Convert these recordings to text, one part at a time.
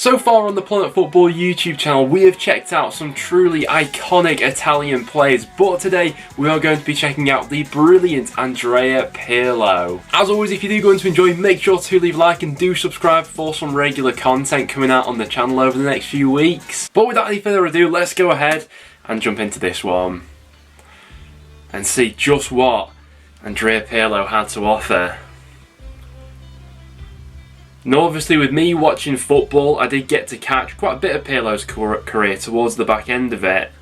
So far on the Planet Football YouTube channel, we have checked out some truly iconic Italian players, but today we are going to be checking out the brilliant Andrea Pirlo. As always, if you do go on to enjoy, make sure to leave a like and do subscribe for some regular content coming out on the channel over the next few weeks. But without any further ado, let's go ahead and jump into this one and see just what Andrea Pirlo had to offer. Now obviously with me watching football, I did get to catch quite a bit of Pirlo's career towards the back end of it.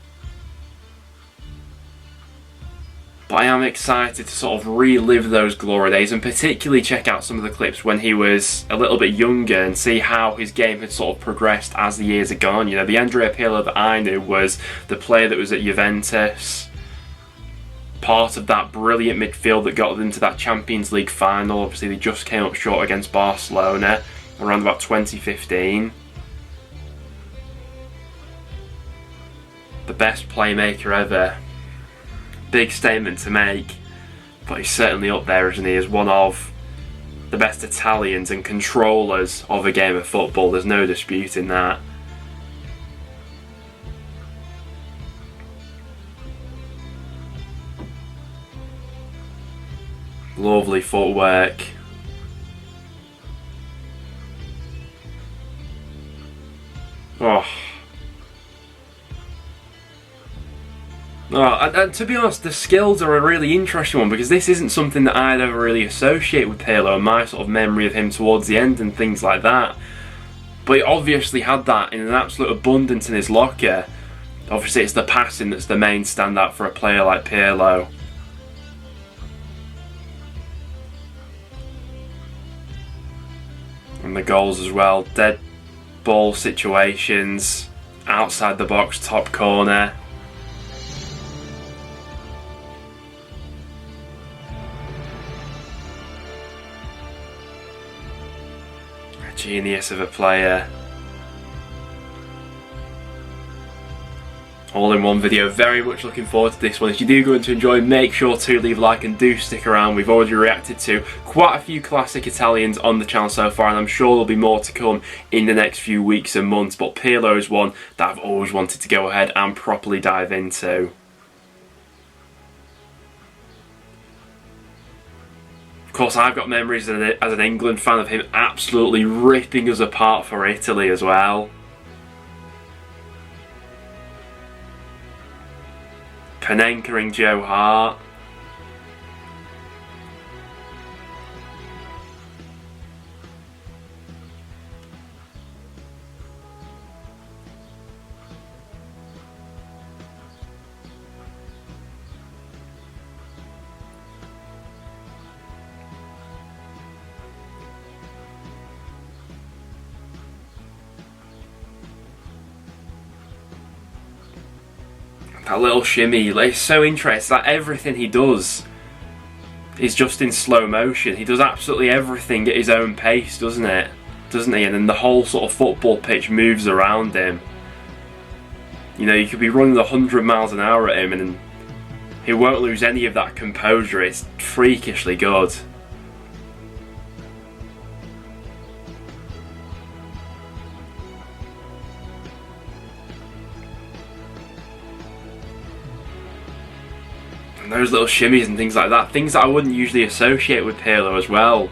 But I am excited to sort of relive those glory days and particularly check out some of the clips when he was a little bit younger and see how his game had sort of progressed as the years had gone. You know, the Andrea Pirlo that I knew was the player that was at Juventus, part of that brilliant midfield that got them to that Champions League final. Obviously they just came up short against Barcelona around about 2015. The best playmaker ever. Big statement to make, but he's certainly up there, isn't he, as one of the best Italians and controllers of a game of football. There's no disputing that. Lovely footwork. Oh. And to be honest, the skills are a really interesting one because this isn't something that I'd ever really associate with Pirlo and my sort of memory of him towards the end and things like that. But he obviously had that in an absolute abundance in his locker. Obviously it's the passing that's the main standout for a player like Pirlo. And the goals as well, dead ball situations, outside the box, top corner. A genius of a player. All in one video. Very much looking forward to this one. If you do go on to enjoy, make sure to leave a like and do stick around. We've already reacted to quite a few classic Italians on the channel so far, and I'm sure there'll be more to come in the next few weeks and months, but Pirlo is one that I've always wanted to go ahead and properly dive into. Of course, I've got memories as an England fan of him absolutely ripping us apart for Italy as well. Panenka-ing Joe Hart. That little shimmy, it's so interesting that everything he does is just in slow motion. He does absolutely everything at his own pace, doesn't he? And then the whole sort of football pitch moves around him. You know, you could be running 100 miles an hour at him and he won't lose any of that composure. It's freakishly good. Those little shimmies and things like that, things that I wouldn't usually associate with Pirlo as well.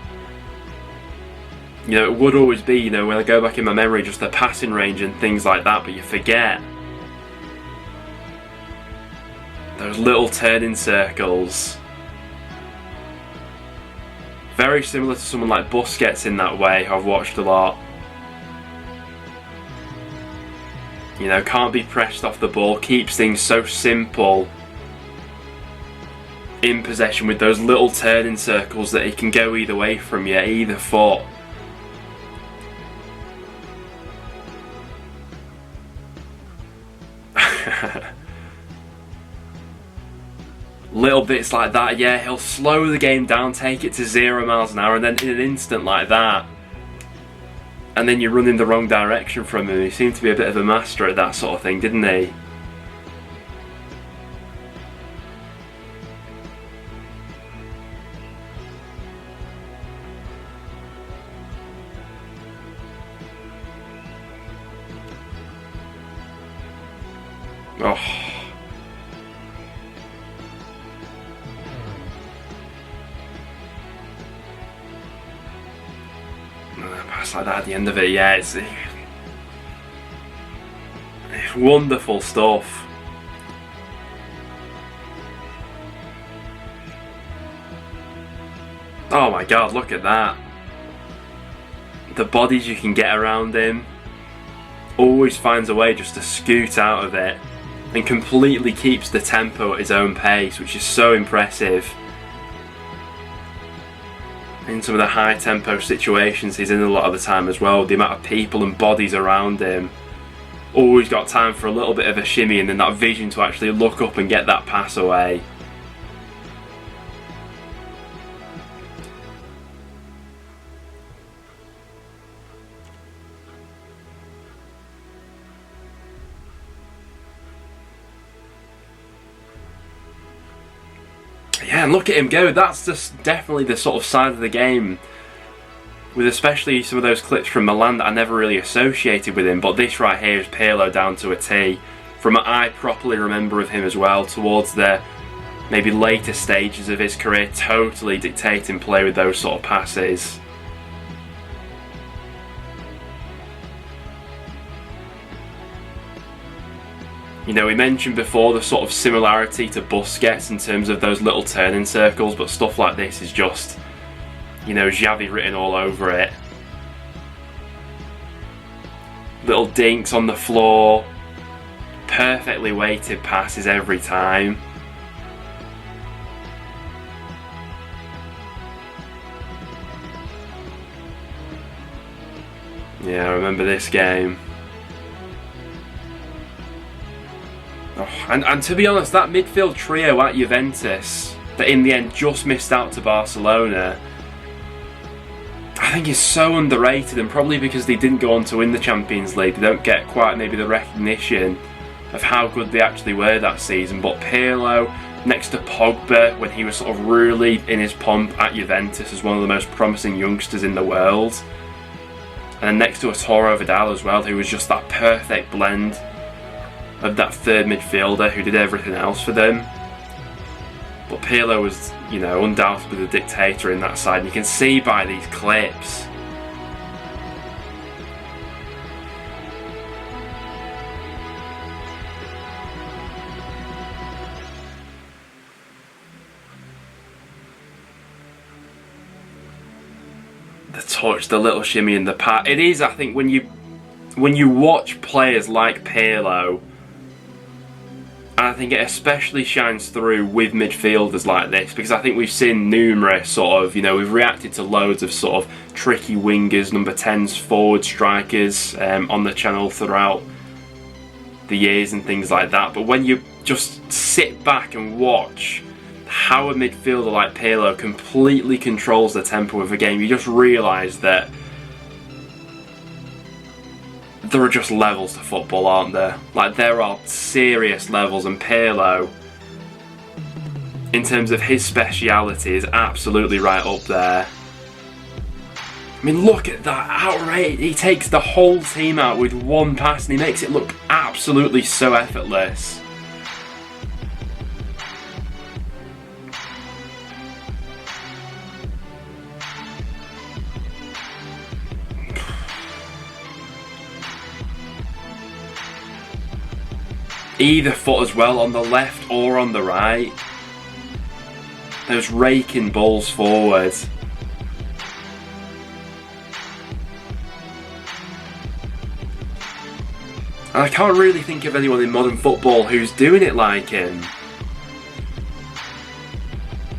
You know, it would always be, you know, when I go back in my memory, just the passing range and things like that, but you forget those little turning circles. Very similar to someone like Busquets in that way, who I've watched a lot. You know, can't be pressed off the ball, keeps things so simple in possession with those little turning circles that he can go either way from you, either foot. Little bits like that, yeah, he'll slow the game down, take it to 0 miles an hour, and then in an instant like that, and then you're running the wrong direction from him. He seemed to be a bit of a master at that sort of thing, didn't he? Oh. Pass like that at the end of it, yeah, it's wonderful stuff. Oh my god, look at that. The bodies you can get around him. Always finds a way just to scoot out of it and completely keeps the tempo at his own pace, which is so impressive. In some of the high tempo situations he's in a lot of the time as well, the amount of people and bodies around him. Always got time for a little bit of a shimmy and then that vision to actually look up and get that pass away. Yeah, and look at him go. That's just definitely the sort of side of the game, with especially some of those clips from Milan that I never really associated with him, but this right here is Pirlo down to a T. From what I properly remember of him as well, towards the maybe later stages of his career, totally dictating play with those sort of passes. You know, we mentioned before the sort of similarity to Busquets in terms of those little turning circles, but stuff like this is just, you know, Xavi written all over it. Little dinks on the floor, perfectly weighted passes every time. Yeah, I remember this game. Oh, and to be honest, that midfield trio at Juventus that in the end just missed out to Barcelona, I think is so underrated, and probably because they didn't go on to win the Champions League, they don't get quite maybe the recognition of how good they actually were that season. But Pirlo, next to Pogba, when he was sort of really in his pomp at Juventus as one of the most promising youngsters in the world, and then next to Arturo Vidal as well, who was just that perfect blend of that third midfielder who did everything else for them. But Pirlo was, you know, undoubtedly the dictator in that side, and you can see by these clips. The touch, the little shimmy and the pat. It is, I think, when you watch players like Pirlo, and I think it especially shines through with midfielders like this, because I think we've seen numerous sort of, you know, we've reacted to loads of sort of tricky wingers, number 10s, forward strikers on the channel throughout the years and things like that. But when you just sit back and watch how a midfielder like Pirlo completely controls the tempo of a game, you just realise that there are just levels to football, aren't there? Like, there are serious levels, and Pirlo, in terms of his speciality, is absolutely right up there. I mean, look at that outrage. He takes the whole team out with one pass and he makes it look absolutely so effortless. Either foot as well, on the left or on the right. Those raking balls forward. And I can't really think of anyone in modern football who's doing it like him.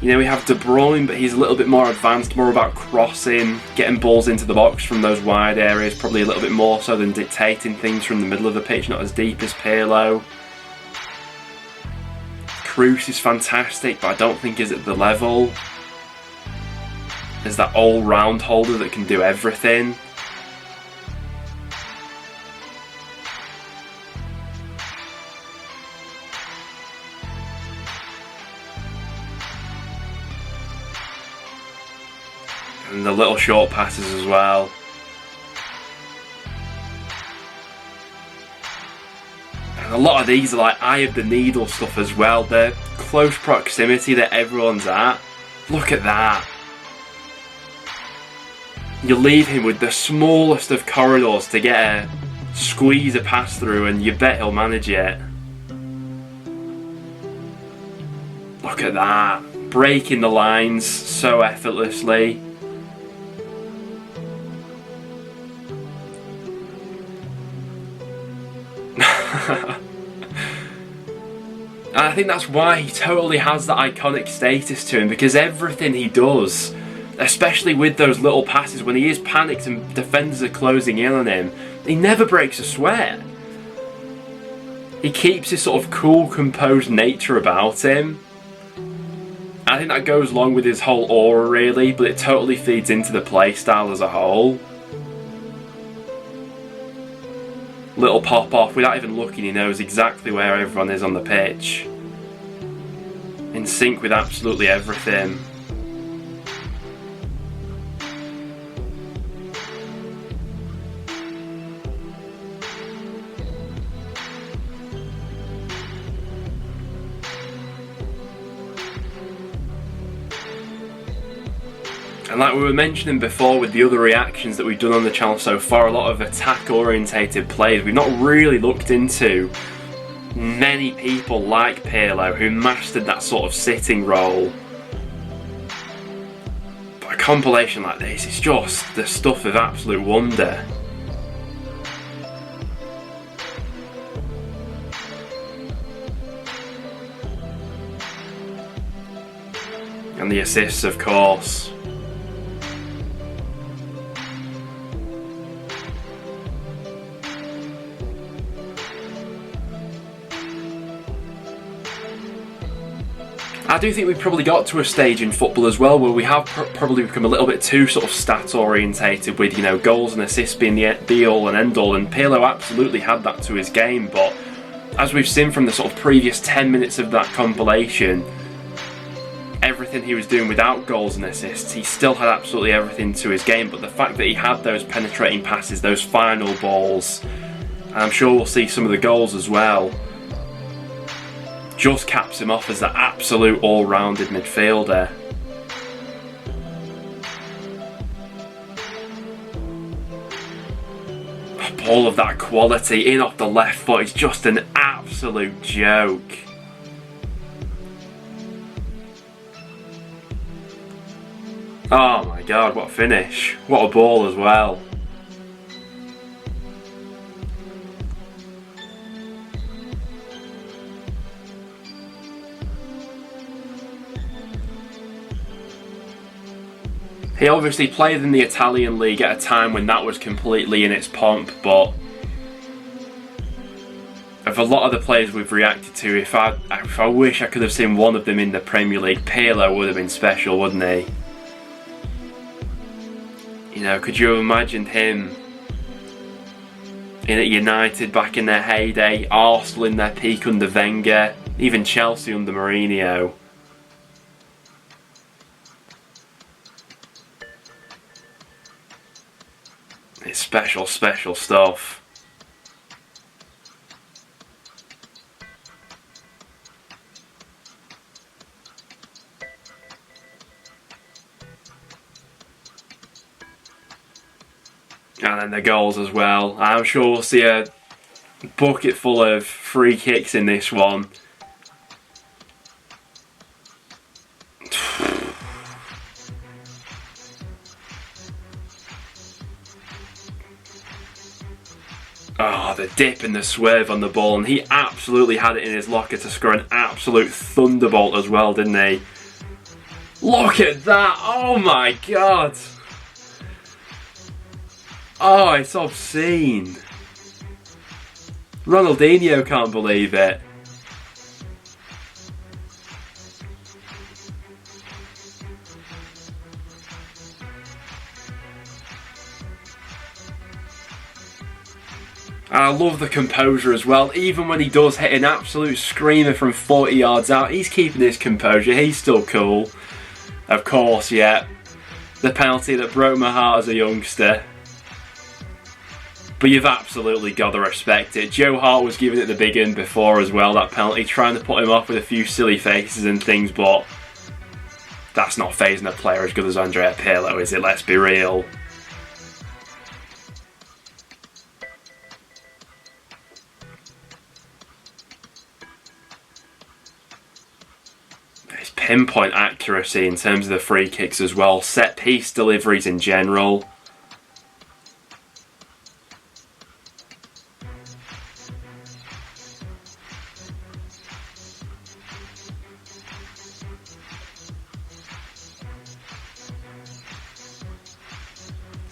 You know, we have De Bruyne, but he's a little bit more advanced, more about crossing, getting balls into the box from those wide areas, probably a little bit more so than dictating things from the middle of the pitch, not as deep as Pirlo. Kroos is fantastic, but I don't think is at the level. There's that all-round holder that can do everything. And the little short passes as well. And a lot of these are like eye of the needle stuff as well. The close proximity that everyone's at. Look at that. You leave him with the smallest of corridors to get a squeeze a pass through, and you bet he'll manage it. Look at that. Breaking the lines so effortlessly. And I think that's why he totally has that iconic status to him, because everything he does, especially with those little passes when he is panicked and defenders are closing in on him, he never breaks a sweat. He keeps his sort of cool, composed nature about him. I think that goes along with his whole aura really, but it totally feeds into the play style as a whole. Little pop off, without even looking he knows exactly where everyone is on the pitch. In sync with absolutely everything. And like we were mentioning before with the other reactions that we've done on the channel so far, a lot of attack orientated plays, we've not really looked into many people like Pirlo who mastered that sort of sitting role. But a compilation like this is just the stuff of absolute wonder. And the assists, of course. I do think we've probably got to a stage in football as well where we have probably become a little bit too sort of stat orientated with, you know, goals and assists being the be all and end all, and Pirlo absolutely had that to his game, but as we've seen from the sort of previous 10 minutes of that compilation, everything he was doing without goals and assists, he still had absolutely everything to his game, but the fact that he had those penetrating passes, those final balls, and I'm sure we'll see some of the goals as well, just caps him off as that absolute all-rounded midfielder. All of that quality in off the left foot is just an absolute joke. Oh my god, what a finish. What a ball as well. He obviously played in the Italian league at a time when that was completely in its pomp, but of a lot of the players we've reacted to, if I wish I could have seen one of them in the Premier League, Pirlo would have been special, wouldn't he? You know, could you have imagined him in at United back in their heyday, Arsenal in their peak under Wenger, even Chelsea under Mourinho? It's special, special stuff. And then the goals as well. I'm sure we'll see a bucket full of free kicks in this one. Oh, the dip and the swerve on the ball, and he absolutely had it in his locker to score an absolute thunderbolt as well, didn't he? Look at that! Oh my god! Oh, it's obscene. Ronaldinho can't believe it. And I love the composure as well. Even when he does hit an absolute screamer from 40 yards out, he's keeping his composure. He's still cool. Of course, yeah. The penalty that broke my heart as a youngster. But you've absolutely got to respect it. Joe Hart was giving it the big un before as well, that penalty, trying to put him off with a few silly faces and things, but that's not phasing a player as good as Andrea Pirlo, is it? Let's be real. His pinpoint accuracy in terms of the free kicks as well, set piece deliveries in general.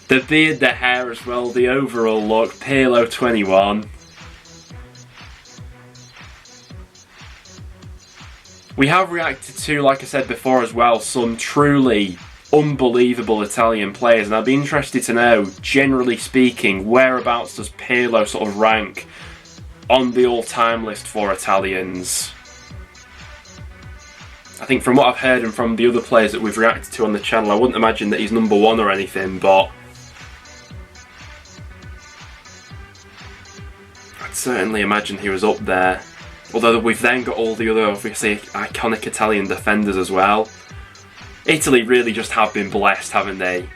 The beard, the hair as well, the overall look, Pirlo 21. We have reacted to, like I said before as well, some truly unbelievable Italian players, and I'd be interested to know, generally speaking, whereabouts does Pirlo sort of rank on the all-time list for Italians? I think from what I've heard and from the other players that we've reacted to on the channel, I wouldn't imagine that he's number one or anything, but I'd certainly imagine he was up there. Although we've then got all the other, obviously, iconic Italian defenders as well. Italy really just have been blessed, haven't they?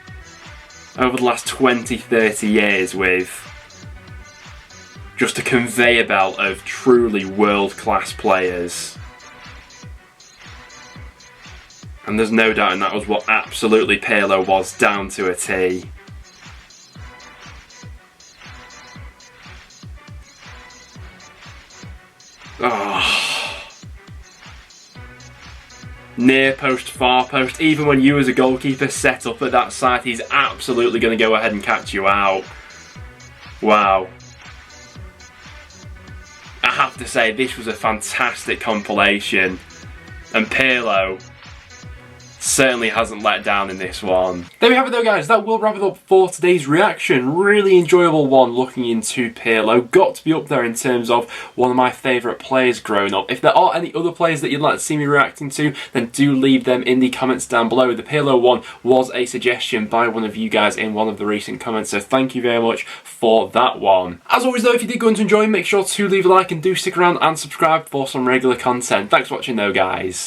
Over the last 20, 30 years with just a conveyor belt of truly world-class players. And there's no doubt that was what absolutely Pirlo was, down to a T. Oh. Near post, far post, even when you as a goalkeeper set up at that side, he's absolutely going to go ahead and catch you out. Wow. I have to say, this was a fantastic compilation, and Pirlo certainly hasn't let down in this one. There we have it though, guys. That will wrap it up for today's reaction. Really enjoyable one looking into Pirlo. Got to be up there in terms of one of my favourite players growing up. If there are any other players that you'd like to see me reacting to, then do leave them in the comments down below. The Pirlo one was a suggestion by one of you guys in one of the recent comments, so thank you very much for that one. As always though, if you did go on to enjoy, make sure to leave a like and do stick around and subscribe for some regular content. Thanks for watching though, guys.